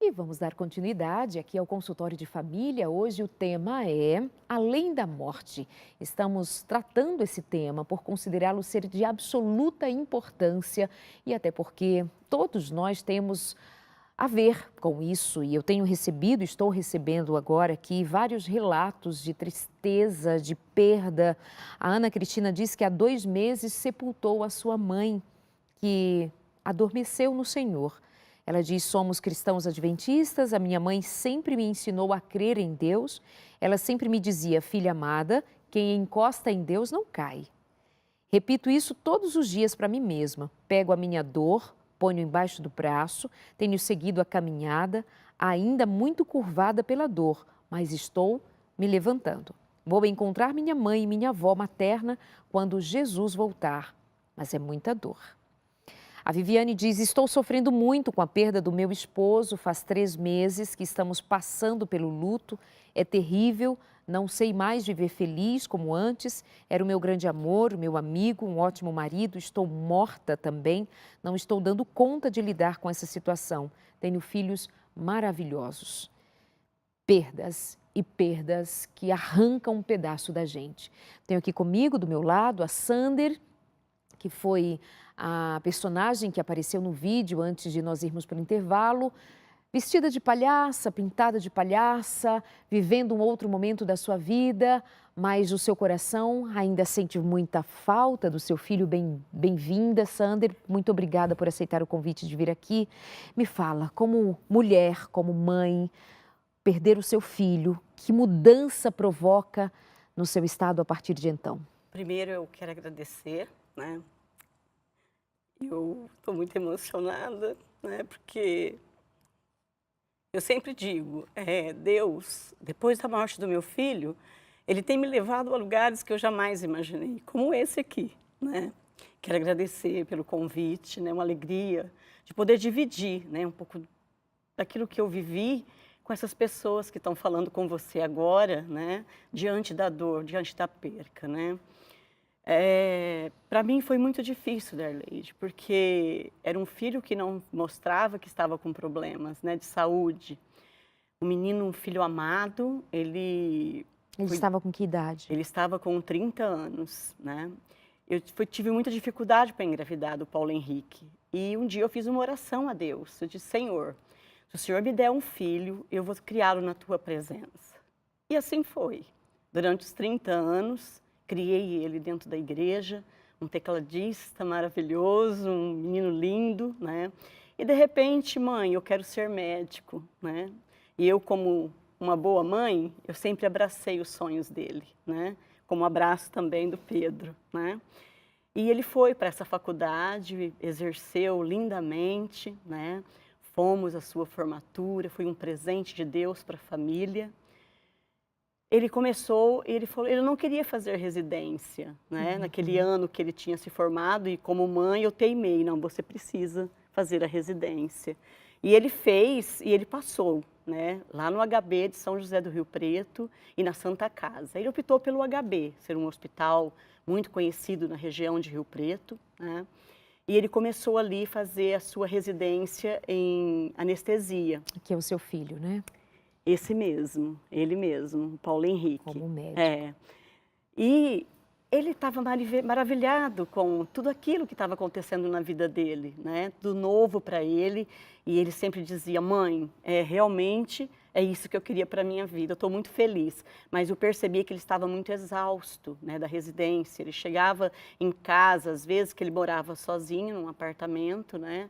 E vamos dar continuidade aqui ao consultório de família. Hoje o tema é Além da Morte. Estamos tratando esse tema por considerá-lo ser de absoluta importância e até porque todos nós temos a ver com isso. E eu tenho recebido, estou recebendo agora aqui vários relatos de tristeza, de perda. A Ana Cristina diz que há 2 meses sepultou a sua mãe, que adormeceu no Senhor. Ela diz: somos cristãos adventistas, a minha mãe sempre me ensinou a crer em Deus. Ela sempre me dizia: filha amada, quem encosta em Deus não cai. Repito isso todos os dias para mim mesma. Pego a minha dor, ponho embaixo do braço, tenho seguido a caminhada, ainda muito curvada pela dor, mas estou me levantando. Vou encontrar minha mãe e minha avó materna quando Jesus voltar, mas é muita dor. A Viviane diz: estou sofrendo muito com a perda do meu esposo, faz 3 meses que estamos passando pelo luto, é terrível, não sei mais viver feliz como antes, era o meu grande amor, o meu amigo, um ótimo marido, estou morta também, não estou dando conta de lidar com essa situação, tenho filhos maravilhosos. Perdas e perdas que arrancam um pedaço da gente. Tenho aqui comigo, do meu lado, a Sander, que foi a personagem que apareceu no vídeo antes de nós irmos para o intervalo, vestida de palhaça, pintada de palhaça, vivendo um outro momento da sua vida, mas o seu coração ainda sente muita falta do seu filho. Bem-vinda, Sander, muito obrigada por aceitar o convite de vir aqui. Me fala, como mulher, como mãe, perder o seu filho, que mudança provoca no seu estado a partir de então? Primeiro eu quero agradecer, né? Eu estou muito emocionada, né? Porque eu sempre digo, Deus, depois da morte do meu filho, Ele tem me levado a lugares que eu jamais imaginei, como esse aqui, né? Quero agradecer pelo convite, né? Uma alegria de poder dividir, né? Um pouco daquilo que eu vivi com essas pessoas que estão falando com você agora, né? Diante da dor, diante da perca, né? Para mim foi muito difícil, Darleide, porque era um filho que não mostrava que estava com problemas, né, de saúde. Um menino, um filho amado, Ele estava com que idade? ele estava com 30 anos, né? Tive muita dificuldade para engravidar do Paulo Henrique. E um dia eu fiz uma oração a Deus. Eu disse: Senhor, se o Senhor me der um filho, eu vou criá-lo na tua presença. E assim foi. Durante os 30 anos, criei ele dentro da igreja, um tecladista maravilhoso, um menino lindo, né? E de repente, mãe, eu quero ser médico, né? E eu, como uma boa mãe, eu sempre abracei os sonhos dele, né? Como abraço também do Pedro, né? E ele foi para essa faculdade, exerceu lindamente, né? Fomos à sua formatura, foi um presente de Deus para a família. Ele começou, ele falou, ele não queria fazer residência, né? Naquele ano que ele tinha se formado, e como mãe eu teimei: não, você precisa fazer a residência. E ele fez, e ele passou, né? Lá no HB de São José do Rio Preto e na Santa Casa. Ele optou pelo HB, ser um hospital muito conhecido na região de Rio Preto, né? E ele começou ali fazer a sua residência em anestesia. Que é o seu filho, né? Esse mesmo, ele mesmo, o Paulo Henrique. Como médico. E ele estava maravilhado com tudo aquilo que estava acontecendo na vida dele, né? Do novo para ele. E ele sempre dizia: mãe, realmente é isso que eu queria para a minha vida, eu estou muito feliz. Mas eu percebia que ele estava muito exausto, né, da residência. Ele chegava em casa, às vezes, que ele morava sozinho num apartamento, né?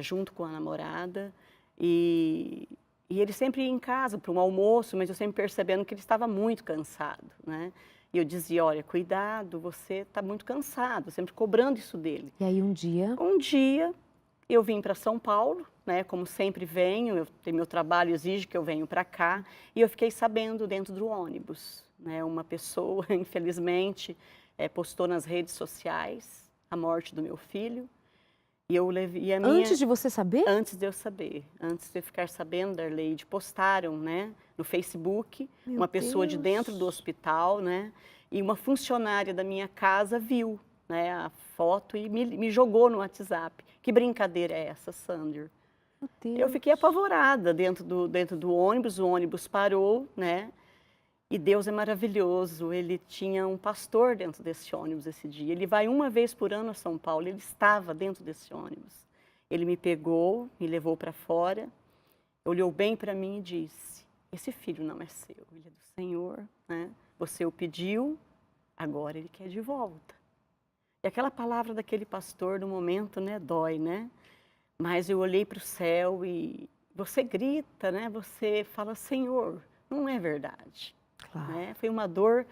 Junto com a namorada. E ele sempre ia em casa para um almoço, mas eu sempre percebendo que ele estava muito cansado, né? E eu dizia: olha, cuidado, você está muito cansado, sempre cobrando isso dele. E aí um dia Eu vim para São Paulo, né? Como sempre venho, meu trabalho exige que eu venho para cá, e eu fiquei sabendo dentro do ônibus, né? Uma pessoa, infelizmente, postou nas redes sociais a morte do meu filho. E eu levei a minha... Antes de você saber? Antes de eu saber, antes de eu ficar sabendo, Darleide, postaram, né, no Facebook, Meu uma pessoa de Deus. dentro do hospital, né, e uma funcionária da minha casa viu, né, a foto e me jogou no WhatsApp. Que brincadeira é essa, Sander? Meu Eu fiquei Deus. apavorada dentro do ônibus, o ônibus parou, né? E Deus é maravilhoso, ele tinha um pastor dentro desse ônibus esse dia. Ele vai uma vez por ano a São Paulo, ele estava dentro desse ônibus. Ele me pegou, me levou para fora, olhou bem para mim e disse: esse filho não é seu, ele é do Senhor, né? Você o pediu, agora ele quer de volta. E aquela palavra daquele pastor no momento, né, dói, né? Mas eu olhei para o céu e você grita, né? Você fala: Senhor, não é verdade, Claro, né? Foi uma dor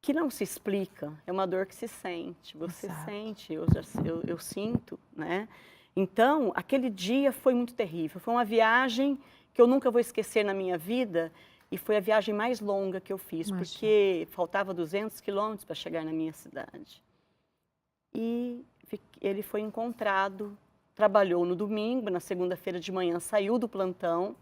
que não se explica, é uma dor que se sente. Você exato. sente, eu sinto, né? Então, aquele dia foi muito terrível. Foi uma viagem que eu nunca vou esquecer na minha vida e foi a viagem mais longa que eu fiz, Imagino. porque faltava 200 quilômetros para chegar na minha cidade. E ele foi encontrado, trabalhou no domingo, na segunda-feira de manhã saiu do plantão,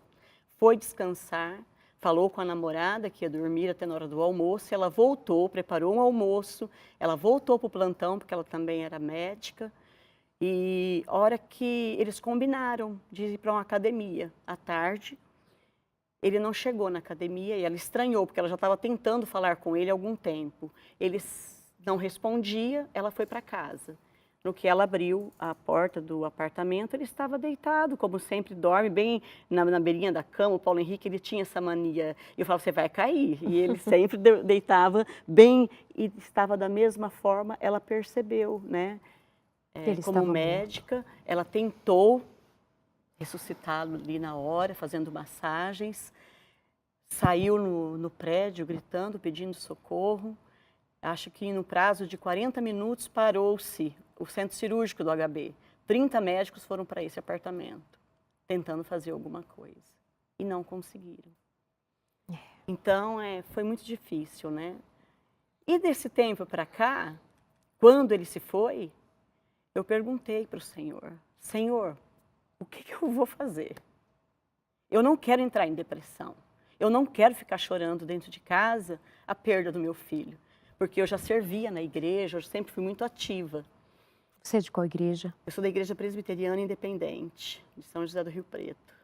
foi descansar, falou com a namorada que ia dormir até na hora do almoço, ela voltou, preparou um almoço, ela voltou para o plantão, porque ela também era médica, e a hora que eles combinaram de ir para uma academia à tarde, ele não chegou na academia e ela estranhou, porque ela já estava tentando falar com ele há algum tempo. Ele não respondia, ela foi para casa. No que ela abriu a porta do apartamento, ele estava deitado, como sempre dorme, bem na beirinha da cama. O Paulo Henrique, ele tinha essa mania. Eu falava: você vai cair. E ele sempre deitava bem e estava da mesma forma. Ela percebeu, né? Ele Como estava morto. médica, ela tentou ressuscitá-lo ali na hora, fazendo massagens. Saiu no prédio gritando, pedindo socorro. Acho que no prazo de 40 minutos parou-se o centro cirúrgico do HB. 30 médicos foram para esse apartamento, tentando fazer alguma coisa. E não conseguiram. Então, foi muito difícil, né? E desse tempo para cá, quando ele se foi, eu perguntei para o Senhor: Senhor, o que eu vou fazer? Eu não quero entrar em depressão. Eu não quero ficar chorando dentro de casa a perda do meu filho, porque eu já servia na igreja, eu sempre fui muito ativa. Você é de qual igreja? Eu sou da Igreja Presbiteriana Independente, de São José do Rio Preto.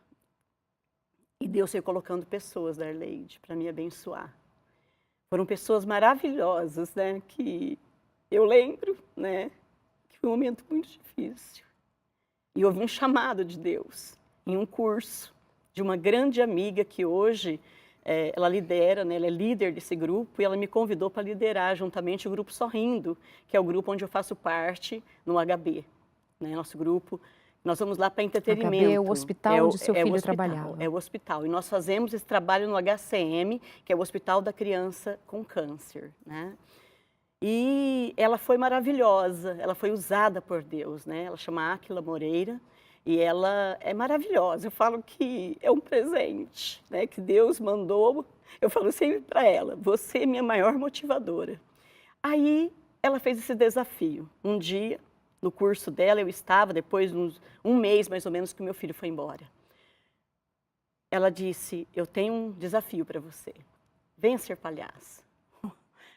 E Deus foi colocando pessoas, Darleide, para me abençoar. Foram pessoas maravilhosas, né, que eu lembro, né, que foi um momento muito difícil. E houve um chamado de Deus em um curso de uma grande amiga que hoje ela lidera, né, ela é líder desse grupo, e ela me convidou para liderar juntamente o Grupo Sorrindo, que é o grupo onde eu faço parte no HB. Né, nosso grupo, nós vamos lá para HB é o entretenimento. hospital onde seu O filho hospital, trabalhava. é o hospital. E nós fazemos esse trabalho no HCM, que é o Hospital da Criança com Câncer. Né? E ela foi maravilhosa, ela foi usada por Deus, né? Ela chama Áquila Moreira e ela é maravilhosa. Eu falo que é um presente, né? Que Deus mandou. Eu falo sempre para ela: você é minha maior motivadora. Aí ela fez esse desafio. Um dia, no curso dela, eu estava, depois de um mês mais ou menos que o meu filho foi embora. Ela disse: eu tenho um desafio para você. Venha ser palhaça.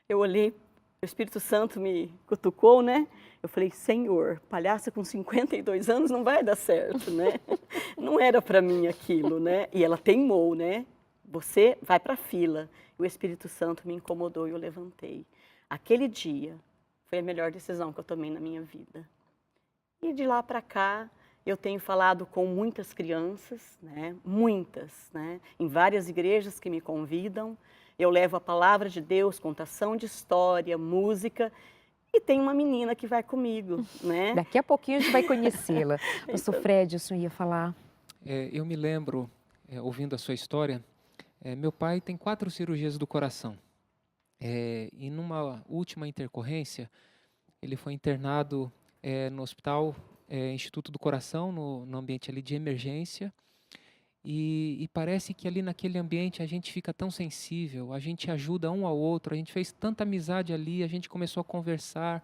Eu olhei, o Espírito Santo me cutucou, né? Eu falei: Senhor, palhaça com 52 anos não vai dar certo, né? Não era para mim aquilo, né? E ela teimou, né? Você vai para a fila. O Espírito Santo me incomodou e eu levantei. Aquele dia foi a melhor decisão que eu tomei na minha vida. E de lá para cá, eu tenho falado com muitas crianças, né? Muitas, né? Em várias igrejas que me convidam. Eu levo a palavra de Deus, contação de história, música, e tem uma menina que vai comigo, né? Daqui a pouquinho a gente vai conhecê-la. Pastor Então, Fred, o senhor ia falar? Eu me lembro, ouvindo a sua história, meu pai tem 4 cirurgias do coração. E numa última intercorrência, ele foi internado no hospital Instituto do Coração, no ambiente ali de emergência. E parece que ali naquele ambiente a gente fica tão sensível, a gente ajuda um ao outro, a gente fez tanta amizade ali, a gente começou a conversar,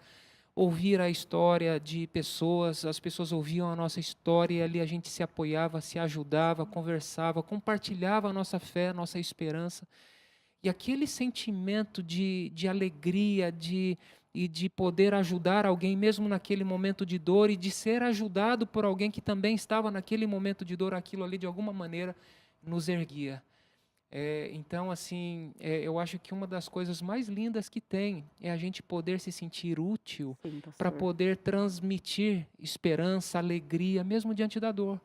ouvir a história de pessoas, as pessoas ouviam a nossa história e ali a gente se apoiava, se ajudava, conversava, compartilhava a nossa fé, a nossa esperança. E aquele sentimento de alegria, e de poder ajudar alguém mesmo naquele momento de dor e de ser ajudado por alguém que também estava naquele momento de dor, aquilo ali de alguma maneira nos erguia. Então, assim, eu acho que uma das coisas mais lindas que tem é a gente poder se sentir útil Sim, para pastor. poder transmitir esperança, alegria, mesmo diante da dor.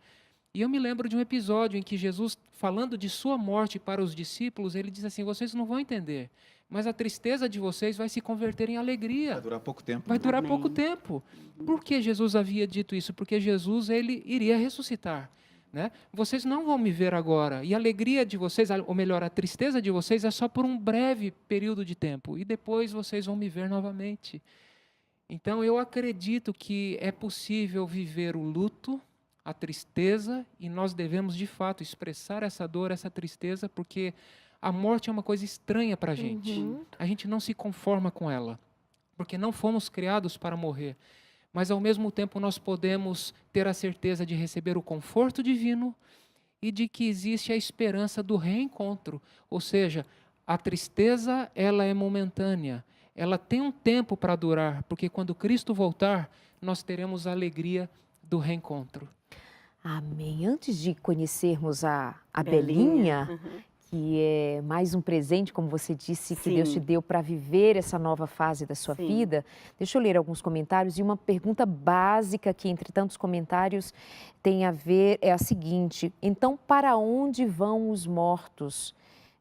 E eu me lembro de um episódio em que Jesus, falando de sua morte para os discípulos, ele diz assim: vocês não vão entender, mas a tristeza de vocês vai se converter em Vai alegria. durar pouco tempo. Vai né? durar Amém. pouco tempo. Por que Jesus havia dito isso? Porque Jesus, ele iria ressuscitar. Né? Vocês não vão me ver agora. E a alegria de vocês, ou melhor, a tristeza de vocês é só por um breve período de tempo. E depois vocês vão me ver novamente. Então, eu acredito que é possível viver o luto, a tristeza, e nós devemos, de fato, expressar essa dor, essa tristeza, porque a morte é uma coisa estranha para a gente. Uhum. A gente não se conforma com ela, porque não fomos criados para morrer. Mas, ao mesmo tempo, nós podemos ter a certeza de receber o conforto divino e de que existe a esperança do reencontro. Ou seja, a tristeza, ela é momentânea. Ela tem um tempo para durar, porque quando Cristo voltar, nós teremos a alegria do reencontro. Amém. Antes de conhecermos a Belinha. Belinha, que é mais um presente, como você disse, que Deus Sim. te deu para viver essa nova fase da sua Sim. vida. Deixa eu ler alguns comentários e uma pergunta básica que, entre tantos comentários, tem a ver, é a seguinte: então, para onde vão os mortos?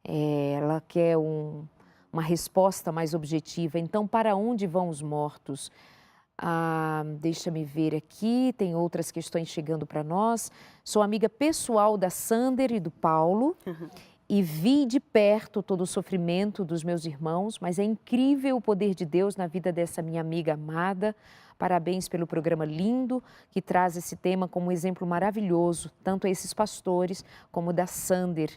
Ela quer uma resposta mais objetiva. Então, para onde vão os mortos? Deixa-me ver aqui, tem outras questões chegando para nós. Sou amiga pessoal da Sander e do Paulo e vi de perto todo o sofrimento dos meus irmãos, mas é incrível o poder de Deus na vida dessa minha amiga amada. Parabéns pelo programa lindo que traz esse tema como um exemplo maravilhoso, tanto a esses pastores como da Sander.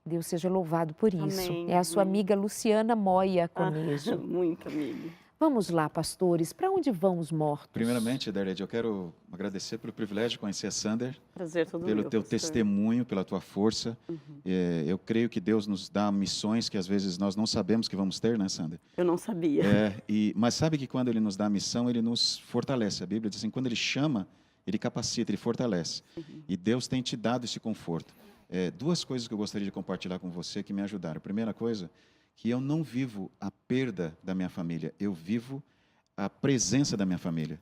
Deus seja louvado por isso. Amém, É a sua amém. amiga Luciana Moia Conejo. Muito, amigo. Vamos lá, pastores, para onde vão os mortos? Primeiramente, Darlede, eu quero agradecer pelo privilégio de conhecer a Sander, Prazer todo pelo meu, teu pastor. testemunho, pela tua força. Eu creio que Deus nos dá missões que às vezes nós não sabemos que vamos ter, né, Sander? Eu não sabia. Mas sabe que quando Ele nos dá a missão, Ele nos fortalece. A Bíblia diz assim, quando Ele chama, Ele capacita, Ele fortalece. E Deus tem te dado esse conforto. Duas coisas que eu gostaria de compartilhar com você que me ajudaram. A primeira coisa, que eu não vivo a perda da minha família, eu vivo a presença da minha família.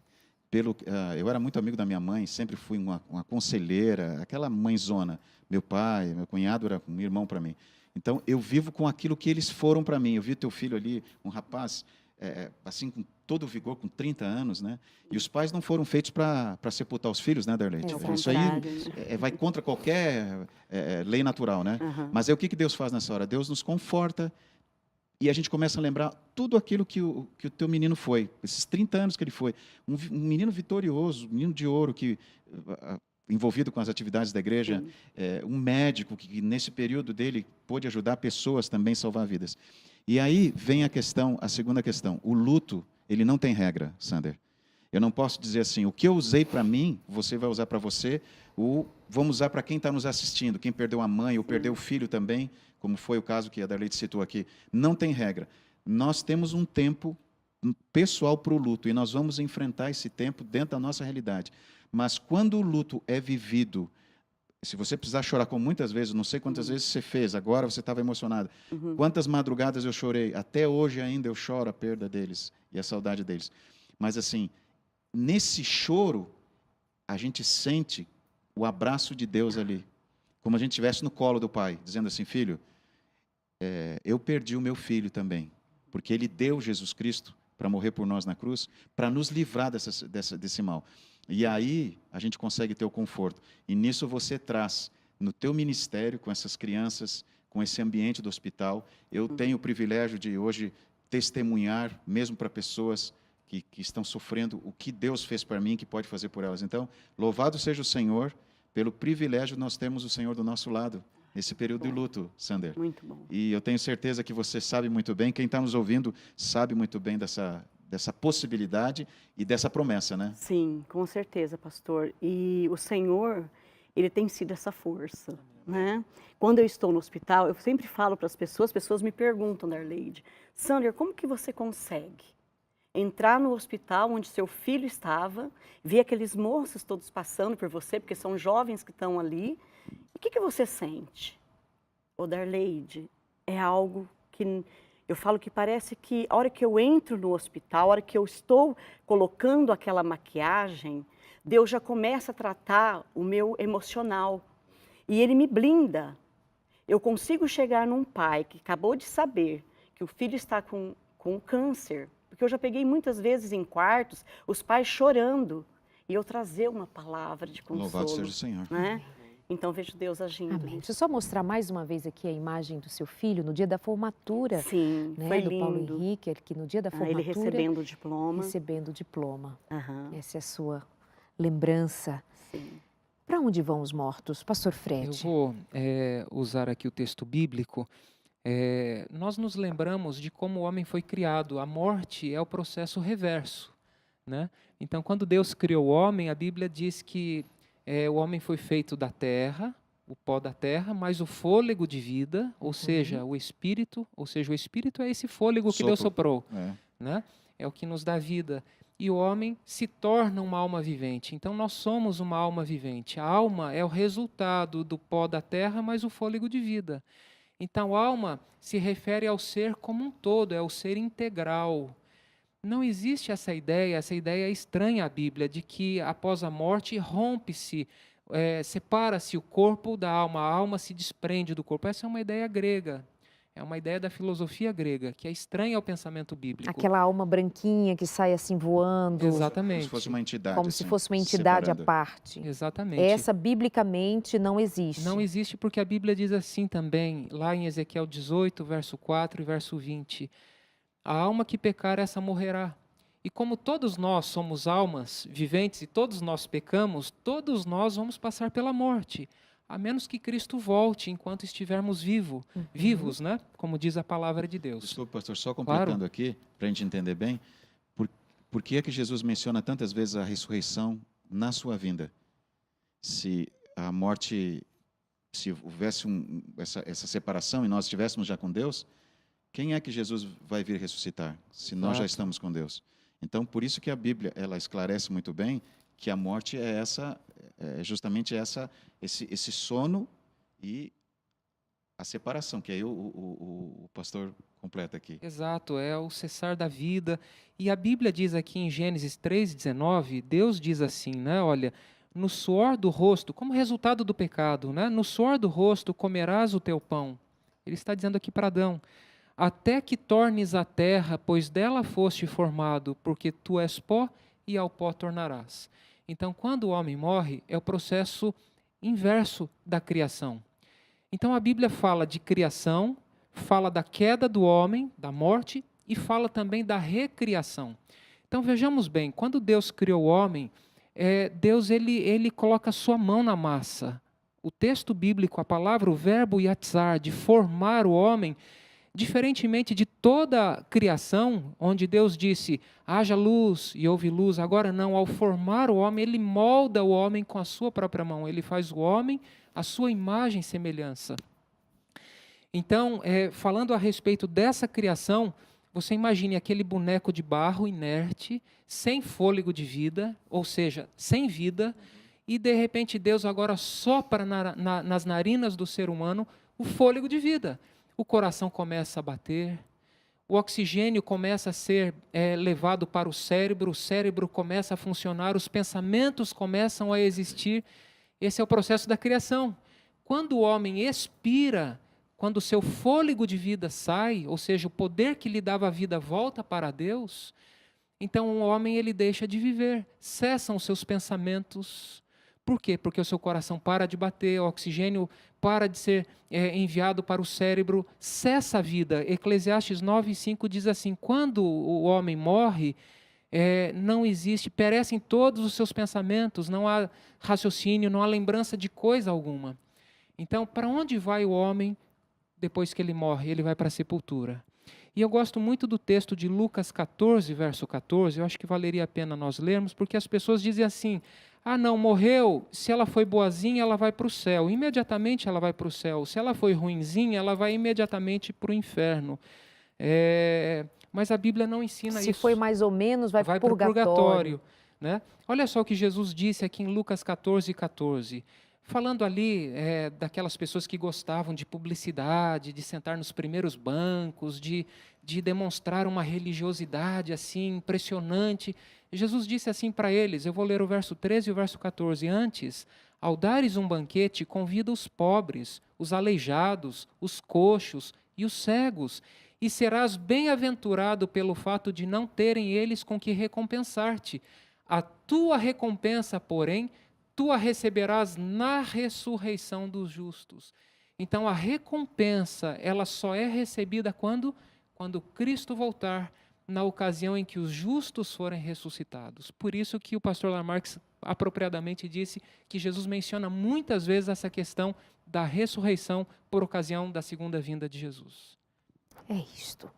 Eu era muito amigo da minha mãe, sempre fui uma conselheira, aquela mãezona. Meu pai, meu cunhado era um irmão para mim. Então, eu vivo com aquilo que eles foram para mim. Eu vi teu filho ali, um rapaz, assim, com todo o vigor, com 30 anos, né? E os pais não foram feitos para sepultar os filhos, né, Darlete? É o Isso aí contrário, vai contra qualquer lei natural, né? Mas o que Deus faz nessa hora? Deus nos conforta e a gente começa a lembrar tudo aquilo que o teu menino foi, esses 30 anos que ele foi. Um menino vitorioso, um menino de ouro, envolvido com as atividades da igreja, um médico que nesse período dele pôde ajudar pessoas também a salvar vidas. E aí vem a segunda questão. O luto, ele não tem regra, Sander. Eu não posso dizer assim, o que eu usei para mim, você vai usar para você, ou vamos usar para quem está nos assistindo, quem perdeu a mãe ou perdeu o filho também, como foi o caso que a Darlete citou aqui. Não tem regra. Nós temos um tempo pessoal para o luto e nós vamos enfrentar esse tempo dentro da nossa realidade. Mas quando o luto é vivido, se você precisar chorar, como muitas vezes, não sei quantas vezes você fez, agora você estava emocionado. Quantas madrugadas eu chorei, até hoje ainda eu choro a perda deles e a saudade deles. Mas assim, nesse choro, a gente sente o abraço de Deus ali, como a gente estivesse no colo do Pai, dizendo assim, filho, eu perdi o meu filho também, porque ele deu Jesus Cristo para morrer por nós na cruz, para nos livrar desse mal. E aí a gente consegue ter o conforto. E nisso você traz, no teu ministério, com essas crianças, com esse ambiente do hospital, eu tenho o privilégio de hoje testemunhar, mesmo para pessoas que estão sofrendo, o que Deus fez para mim, que pode fazer por elas. Então, louvado seja o Senhor, pelo privilégio de nós termos o Senhor do nosso lado, nesse período de luto, Sander. Muito bom. E eu tenho certeza que você sabe muito bem, quem está nos ouvindo sabe muito bem dessa possibilidade e dessa promessa, né? Sim, com certeza, pastor. E o Senhor, Ele tem sido essa força, né? Quando eu estou no hospital, eu sempre falo para as pessoas me perguntam, Darleide, Sander, como que você consegue? entrar no hospital onde seu filho estava, ver aqueles moços todos passando por você, porque são jovens que estão ali. O que você sente? Ô Darleide, é algo que eu falo que parece que a hora que eu entro no hospital, a hora que eu estou colocando aquela maquiagem, Deus já começa a tratar o meu emocional. E Ele me blinda. Eu consigo chegar num pai que acabou de saber que o filho está com câncer, porque eu já peguei muitas vezes em quartos os pais chorando e eu trazer uma palavra de consolo. Louvado seja o Senhor. Né? Então vejo Deus agindo. Amém. Deixa eu só mostrar mais uma vez aqui a imagem do seu filho no dia da formatura. Sim, né, foi do lindo. Paulo Henrique, que no dia da formatura... Ele recebendo o diploma. Recebendo o diploma. Uhum. Essa é a sua lembrança. Sim. Para onde vão os mortos, Pastor Fred? Eu vou usar aqui o texto bíblico. Nós nos lembramos de como o homem foi criado. A morte é o processo reverso, né? Então, quando Deus criou o homem, a Bíblia diz que o homem foi feito da terra, o pó da terra, mas o fôlego de vida, ou seja, o espírito é esse fôlego que Deus soprou, né? É o que nos dá vida. E o homem se torna uma alma vivente. Então, nós somos uma alma vivente. A alma é o resultado do pó da terra, mas o fôlego de vida. Então, alma se refere ao ser como um todo, é o ser integral. Não existe essa ideia é estranha à Bíblia, de que após a morte rompe-se, separa-se o corpo da alma, a alma se desprende do corpo. Essa é uma ideia grega, é uma ideia da filosofia grega, que é estranha ao pensamento bíblico. Aquela alma branquinha que sai assim voando. Exatamente. Como se fosse uma entidade. Como se fosse uma entidade separada. à parte. Exatamente. Essa, biblicamente, não existe. Não existe porque a Bíblia diz assim também, lá em Ezequiel 18, verso 4 e verso 20. A alma que pecar, essa morrerá. E como todos nós somos almas viventes e todos nós pecamos, todos nós vamos passar pela morte, a menos que Cristo volte enquanto estivermos vivos, né? Como diz a palavra de Deus. Desculpa, pastor, só completando aqui, para a gente entender bem, por que é que Jesus menciona tantas vezes a ressurreição na sua vinda? Se a morte, se houvesse essa separação e nós estivéssemos já com Deus, quem é que Jesus vai vir ressuscitar, se nós já estamos com Deus? Então, por isso que a Bíblia, ela esclarece muito bem que a morte é justamente esse sono e a separação, que aí o pastor completa aqui. Exato, é o cessar da vida. E a Bíblia diz aqui em Gênesis 3,19, Deus diz assim, né? Olha, no suor do rosto, como resultado do pecado, né? No suor do rosto comerás o teu pão. Ele está dizendo aqui para Adão, até que tornes a terra, pois dela foste formado, porque tu és pó e ao pó tornarás. Então, quando o homem morre, é o processo inverso da criação. Então, a Bíblia fala de criação, fala da queda do homem, da morte, e fala também da recriação. Então, vejamos bem, quando Deus criou o homem, Deus ele coloca a sua mão na massa. O texto bíblico, a palavra, o verbo yatzar, de formar o homem, diferentemente de toda a criação, onde Deus disse, haja luz e houve luz, agora não, ao formar o homem, Ele molda o homem com a sua própria mão, Ele faz o homem a sua imagem e semelhança. Então, falando a respeito dessa criação, você imagine aquele boneco de barro inerte, sem fôlego de vida, ou seja, sem vida, e de repente Deus agora sopra nas narinas do ser humano o fôlego de vida. O coração começa a bater, o oxigênio começa a ser levado para o cérebro começa a funcionar, os pensamentos começam a existir. Esse é o processo da criação. Quando o homem expira, quando o seu fôlego de vida sai, ou seja, o poder que lhe dava a vida volta para Deus, então o homem ele deixa de viver, cessam os seus pensamentos. Por quê? Porque o seu coração para de bater, o oxigênio para de ser enviado para o cérebro, cessa a vida. Eclesiastes 9:5 diz assim, quando o homem morre, não existe, perecem todos os seus pensamentos, não há raciocínio, não há lembrança de coisa alguma. Então, para onde vai o homem depois que ele morre? Ele vai para a sepultura. E eu gosto muito do texto de Lucas 14, verso 14, eu acho que valeria a pena nós lermos, porque as pessoas dizem assim, não, morreu, se ela foi boazinha, ela vai para o céu, imediatamente ela vai para o céu, se ela foi ruinzinha, ela vai imediatamente para o inferno. Mas a Bíblia não ensina Se isso. foi mais ou menos, vai para o pro purgatório. Né? Olha só o que Jesus disse aqui em Lucas 14:14. Falando ali daquelas pessoas que gostavam de publicidade, de sentar nos primeiros bancos, de demonstrar uma religiosidade assim impressionante. Jesus disse assim para eles, eu vou ler o verso 13 e o verso 14. Antes, ao dares um banquete, convida os pobres, os aleijados, os coxos e os cegos, e serás bem-aventurado pelo fato de não terem eles com que recompensar-te. A tua recompensa, porém, tu a receberás na ressurreição dos justos. Então, a recompensa, ela só é recebida quando Cristo voltar, na ocasião em que os justos forem ressuscitados. Por isso que o pastor Lamarck apropriadamente disse que Jesus menciona muitas vezes essa questão da ressurreição por ocasião da segunda vinda de Jesus. É isto.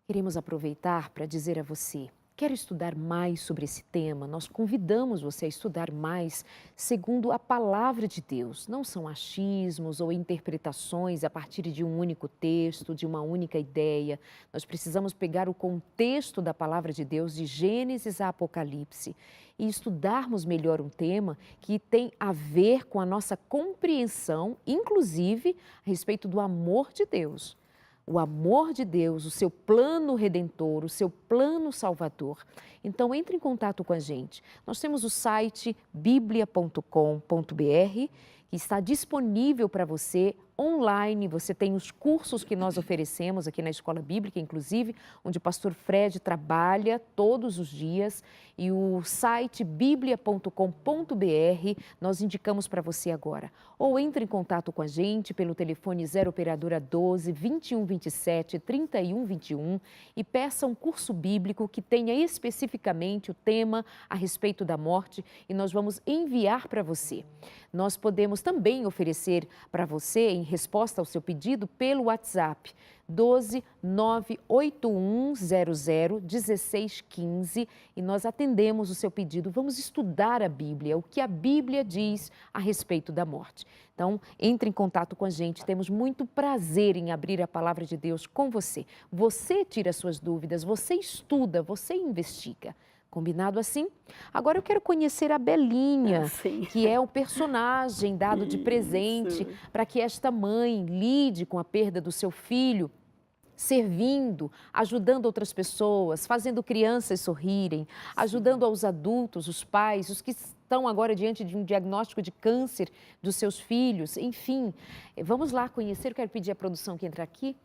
Queremos aproveitar para dizer a você, quer estudar mais sobre esse tema? Nós convidamos você a estudar mais segundo a palavra de Deus. Não são achismos ou interpretações a partir de um único texto, de uma única ideia. Nós precisamos pegar o contexto da palavra de Deus, de Gênesis a Apocalipse, e estudarmos melhor um tema que tem a ver com a nossa compreensão, inclusive a respeito do amor de Deus. O amor de Deus, o seu plano redentor, o seu plano salvador. Então, entre em contato com a gente. Nós temos o site biblia.com.br, que está disponível para você online. Você tem os cursos que nós oferecemos aqui na Escola Bíblica, inclusive, onde o pastor Fred trabalha todos os dias. E o site biblia.com.br nós indicamos para você agora. Ou entre em contato com a gente pelo telefone 0 operadora 12 21 27 31 21 e peça um curso bíblico que tenha especificamente o tema a respeito da morte e nós vamos enviar para você. Nós podemos também oferecer para você, em resposta ao seu pedido, pelo WhatsApp 12 981 00 16 15 e nós atendemos o seu pedido. Vamos estudar a Bíblia, o que a Bíblia diz a respeito da morte. Então, entre em contato com a gente, temos muito prazer em abrir a palavra de Deus com você. Você tira suas dúvidas, você estuda, você investiga. Combinado assim? Agora eu quero conhecer a Belinha, que é o personagem dado de presente para que esta mãe lide com a perda do seu filho, servindo, ajudando outras pessoas, fazendo crianças sorrirem, ajudando aos adultos, os pais, os que estão agora diante de um diagnóstico de câncer dos seus filhos, enfim. Vamos lá conhecer, eu quero pedir à produção que entre aqui.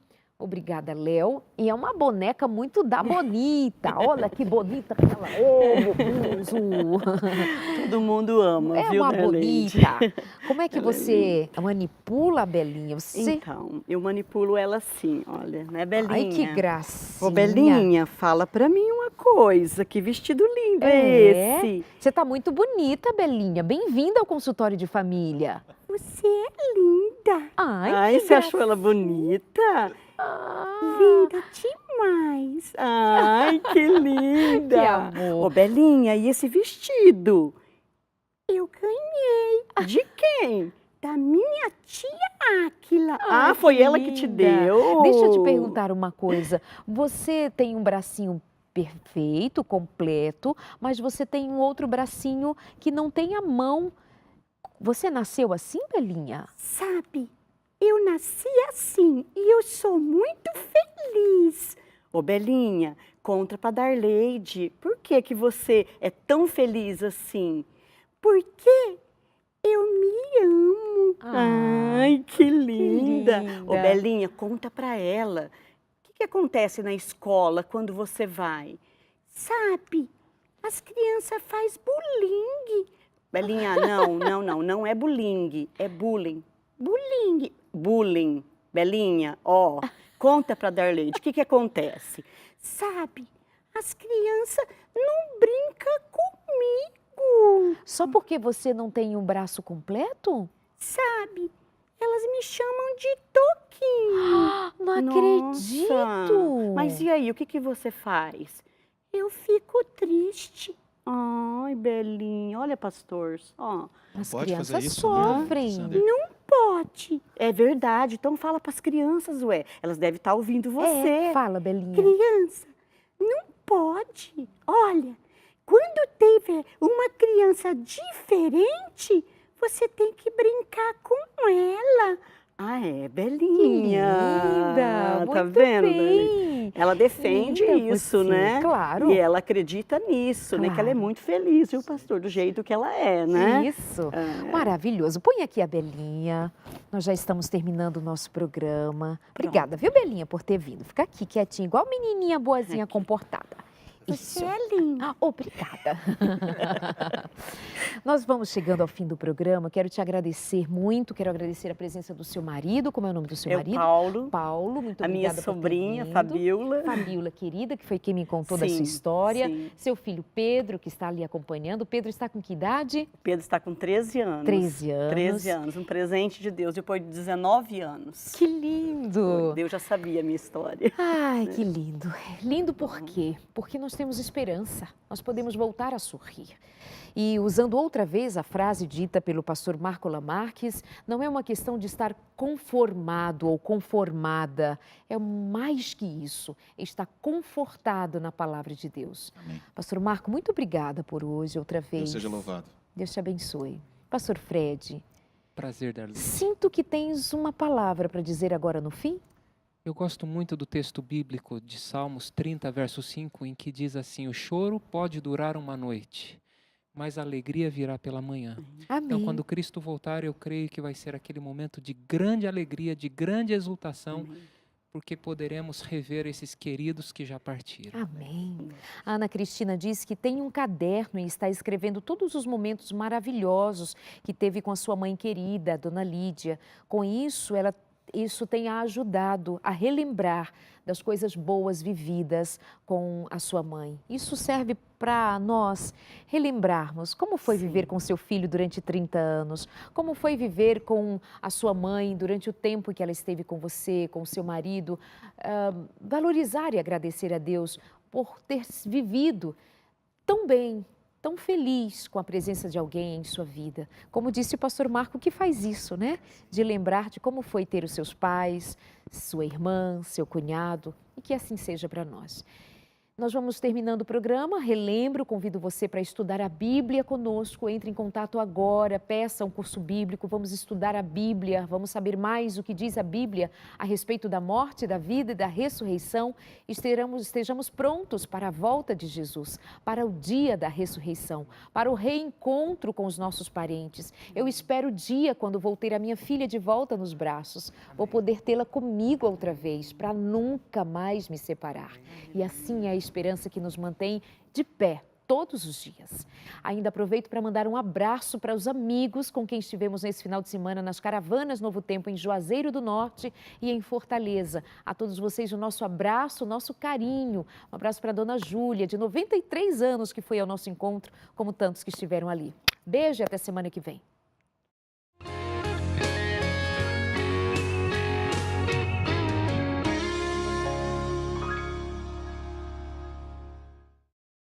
Obrigada, Léo. E é uma boneca muito da bonita. Olha que bonita que ela é, meu Deus. Todo mundo ama, viu, uma Darlene? bonita. Como é que você manipula a Belinha? Então, eu manipulo ela assim, olha, né, Belinha? Ai, que gracinha. Ô, Belinha, fala pra mim uma coisa, que vestido lindo é esse? Você está muito bonita, Belinha. Bem-vinda ao consultório de família. Você é linda. Ai, você achou ela bonita? Linda demais. Ai, que linda. Que amor. Ô, Belinha, e esse vestido? Eu ganhei. De quem? Da minha tia Áquila. Ah, foi ela que te deu? Deixa eu te perguntar uma coisa. Você tem um bracinho perfeito, completo, mas você tem um outro bracinho que não tem a mão. Você nasceu assim, Belinha? Sabe, eu nasci assim e eu sou muito feliz. Ô, Belinha, conta pra Darleide, por que que você é tão feliz assim? Porque eu me amo. Ai, que linda. Ô, linda. Belinha, conta pra ela. O que acontece na escola quando você vai? Sabe, as crianças fazem bullying. Belinha, não é bullying, é bullying. Bullying. Bullying. Belinha, ó, conta pra Darleide, o que acontece? Sabe, as crianças não brincam comigo. Só porque você não tem um braço completo? Sabe, elas me chamam de Toquinho. Não Nossa, acredito! Mas e aí, o que você faz? Eu fico triste. Ai, Belinha, olha, pastor, ó. As Pode fazer crianças isso, né, sofrem. Sander? Pode. É verdade, então fala pras crianças, ué. Elas devem estar ouvindo você. Fala, Belinha. Criança, pode. Olha, quando tiver uma criança diferente, você tem que brincar com ela. Ah, é, Que Belinha. linda! Tá Muito vendo, bem. Dani? Ela defende Linda isso, você, né? claro. E ela acredita nisso, né? Que ela é Claro. muito feliz, viu, pastor? Do jeito que ela é, né? Isso, É. maravilhoso. Põe aqui a Belinha. Nós já estamos terminando o nosso programa. Obrigada, viu, Belinha, por ter vindo. Fica aqui quietinha, igual menininha boazinha comportada. Isso. Você é linda. Ah, obrigada. Nós vamos chegando ao fim do programa. Quero te agradecer muito. Quero agradecer a presença do seu marido. Como é o nome do seu É o marido? Paulo, Paulo, muito a minha obrigada por ter sobrinha, vindo. Fabiola. Fabiola, querida, que foi quem me contou da sua Sim, história. sim. Seu filho Pedro, que está ali acompanhando. Pedro está com que idade? O Pedro está com 13 anos. 13 anos. 13 anos, um presente de Deus, depois de 19 anos. Que lindo! Foi. Deus já sabia a minha história. Ai, que lindo. Lindo por quê? Porque nós temos esperança, nós podemos voltar a sorrir. E usando outra vez a frase dita pelo pastor Marco Lamarques, não é uma questão de estar conformado ou conformada, é mais que isso, é estar confortado na palavra de Deus. Amém. Pastor Marco, muito obrigada por hoje, outra vez. Deus seja louvado. Deus te abençoe. Pastor Fred, Prazer, Darlene. sinto que tens uma palavra para dizer agora no fim. Eu gosto muito do texto bíblico de Salmos 30, verso 5, em que diz assim: o choro pode durar uma noite, mas a alegria virá pela manhã. Amém. Então, quando Cristo voltar, eu creio que vai ser aquele momento de grande alegria, de grande exultação, porque poderemos rever esses queridos que já partiram. Amém. A Ana Cristina diz que tem um caderno e está escrevendo todos os momentos maravilhosos que teve com a sua mãe querida, a Dona Lídia. Com isso, isso tem a ajudado a relembrar das coisas boas vividas com a sua mãe. Isso serve para nós relembrarmos como foi viver com seu filho durante 30 anos, como foi viver com a sua mãe durante o tempo que ela esteve com você, com o seu marido. Valorizar e agradecer a Deus por ter vivido tão bem, tão feliz com a presença de alguém em sua vida. Como disse o pastor Marco, que faz isso, né? De lembrar de como foi ter os seus pais, sua irmã, seu cunhado, e que assim seja para nós. Nós vamos terminando o programa. Relembro, convido você para estudar a Bíblia conosco. Entre em contato agora, peça um curso bíblico. Vamos estudar a Bíblia, vamos saber mais o que diz a Bíblia a respeito da morte, da vida e da ressurreição. Estejamos prontos para a volta de Jesus, para o dia da ressurreição, para o reencontro com os nossos parentes. Eu espero o dia quando vou ter a minha filha de volta nos braços. Vou poder tê-la comigo outra vez, para nunca mais me separar. E assim é a esperança que nos mantém de pé todos os dias. Ainda aproveito para mandar um abraço para os amigos com quem estivemos nesse final de semana nas Caravanas Novo Tempo em Juazeiro do Norte e em Fortaleza. A todos vocês o nosso abraço, o nosso carinho. Um abraço para a dona Júlia, de 93 anos, que foi ao nosso encontro, como tantos que estiveram ali. Beijo e até semana que vem.